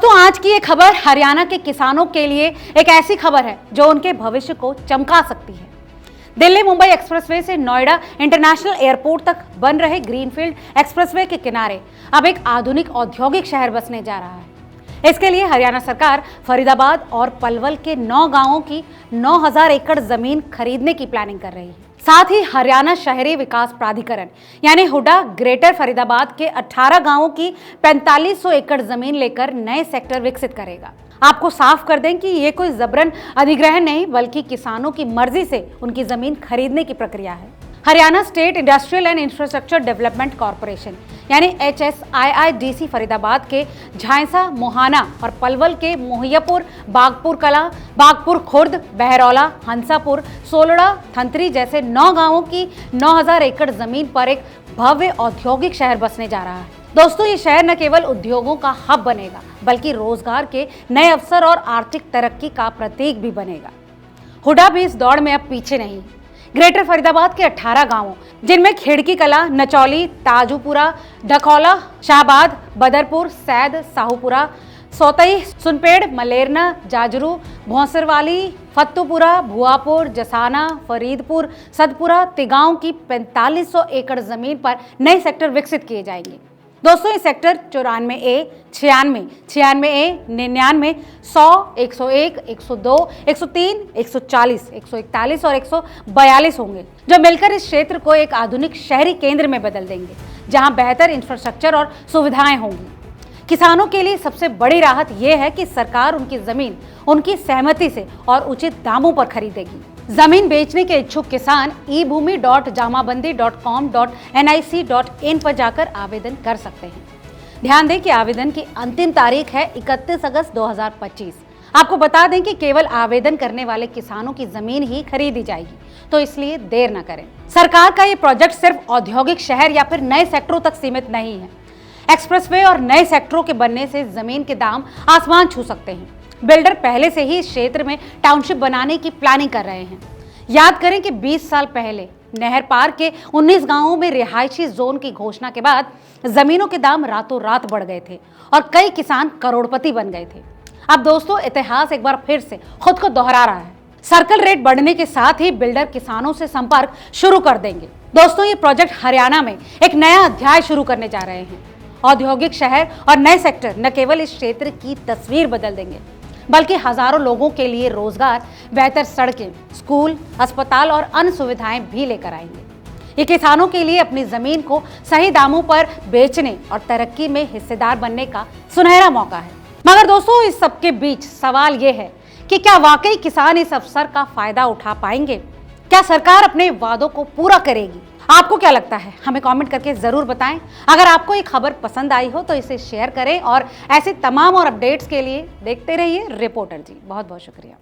दोस्तों, आज की ये खबर हरियाणा के किसानों के लिए एक ऐसी खबर है जो उनके भविष्य को चमका सकती है। दिल्ली मुंबई एक्सप्रेसवे से नोएडा इंटरनेशनल एयरपोर्ट तक बन रहे ग्रीनफील्ड एक्सप्रेसवे के किनारे अब एक आधुनिक औद्योगिक शहर बसने जा रहा है। इसके लिए हरियाणा सरकार फरीदाबाद और पलवल के 9 गांवों की 9000 एकड़ जमीन खरीदने की प्लानिंग कर रही है। साथ ही हरियाणा शहरी विकास प्राधिकरण यानी हुडा ग्रेटर फरीदाबाद के 18 गांवों की 4500 एकड़ जमीन लेकर नए सेक्टर विकसित करेगा। आपको साफ कर दें कि ये कोई जबरन अधिग्रहण नहीं, बल्कि किसानों की मर्जी से उनकी जमीन खरीदने की प्रक्रिया है। Haryana state industrial and infrastructure development corporation यानी HSIIDC फरीदाबाद के झांसा, मोहाना और पलवल के मोहियापुर, बागपुर कला, बागपुर खुर्द, बहरौला, हंसापुर, सोलड़ा, थंतरी जैसे 9 गांवों की 9000 एकड़ जमीन पर एक भव्य औद्योगिक शहर बसने जा रहा है। दोस्तों, ये शहर न केवल उद्योगों का हब बनेगा, बल्कि रोजगार के नए अवसर और आर्थिक तरक्की का प्रतीक भी बनेगा। हुडा भी इस दौड़ में अब पीछे नहीं। ग्रेटर फरीदाबाद के 18 गांवों, जिनमें खिड़की कला, नचौली, ताजूपुरा, ढकौला, शाहबाद, बदरपुर, सैद, साहूपुरा, सोतई, सुनपेड़, मलेरना, जाजरू, भौंसरवाली, फत्तूपुरा, भुआपुर, जसाना, फरीदपुर, सदपुरा, तिगांव की 4500 एकड़ जमीन पर नए सेक्टर विकसित किए जाएंगे। दोस्तों, ये सेक्टर 94A, 96, 96A, 99, 100, 101, 102, 103, 140, 141 और 142 होंगे, जो मिलकर इस क्षेत्र को एक आधुनिक शहरी केंद्र में बदल देंगे, जहां बेहतर इंफ्रास्ट्रक्चर और सुविधाएं होंगी। किसानों के लिए सबसे बड़ी राहत यह है कि सरकार उनकी जमीन उनकी सहमति से और उचित दामों पर खरीदेगी। जमीन बेचने के इच्छुक किसान ebhumi.jamaabandi.com.nic.in पर जाकर आवेदन कर सकते हैं। ध्यान दें कि आवेदन की अंतिम तारीख है 31 अगस्त 2025। आपको बता दें कि केवल आवेदन करने वाले किसानों की जमीन ही खरीदी जाएगी, तो इसलिए देर न करें। सरकार का ये प्रोजेक्ट सिर्फ औद्योगिक शहर या फिर नए सेक्टरों तक सीमित नहीं है। एक्सप्रेसवे और नए सेक्टरों के बनने से जमीन के दाम आसमान छू सकते हैं। बिल्डर पहले से ही इस क्षेत्र में टाउनशिप बनाने की प्लानिंग कर रहे हैं। याद करें कि 20 साल पहले नहर पार के 19 गांवों में रिहायशी जोन की घोषणा के बाद जमीनों के दाम रातों रात बढ़ गए थे और कई किसान करोड़पति बन गए थे। अब दोस्तों, इतिहास एक बार फिर से खुद को दोहरा रहा है। सर्कल रेट बढ़ने के साथ ही बिल्डर किसानों से संपर्क शुरू कर देंगे। दोस्तों, ये प्रोजेक्ट हरियाणा में एक नया अध्याय शुरू करने जा रहे हैं। औद्योगिक शहर और नए सेक्टर न केवल इस क्षेत्र की तस्वीर बदल देंगे, बल्कि हजारों लोगों के लिए रोजगार, बेहतर सड़कें, स्कूल, अस्पताल और अन्य सुविधाएं भी लेकर आएंगे। ये किसानों के लिए अपनी जमीन को सही दामों पर बेचने और तरक्की में हिस्सेदार बनने का सुनहरा मौका है। मगर दोस्तों, इस सबके बीच सवाल ये है कि क्या वाकई किसान इस अवसर का फायदा उठा पाएंगे? क्या सरकार अपने वादों को पूरा करेगी? आपको क्या लगता है? हमें कमेंट करके जरूर बताएं। अगर आपको ये खबर पसंद आई हो तो इसे शेयर करें और ऐसे तमाम और अपडेट्स के लिए देखते रहिए रिपोर्टर जी। बहुत बहुत शुक्रिया।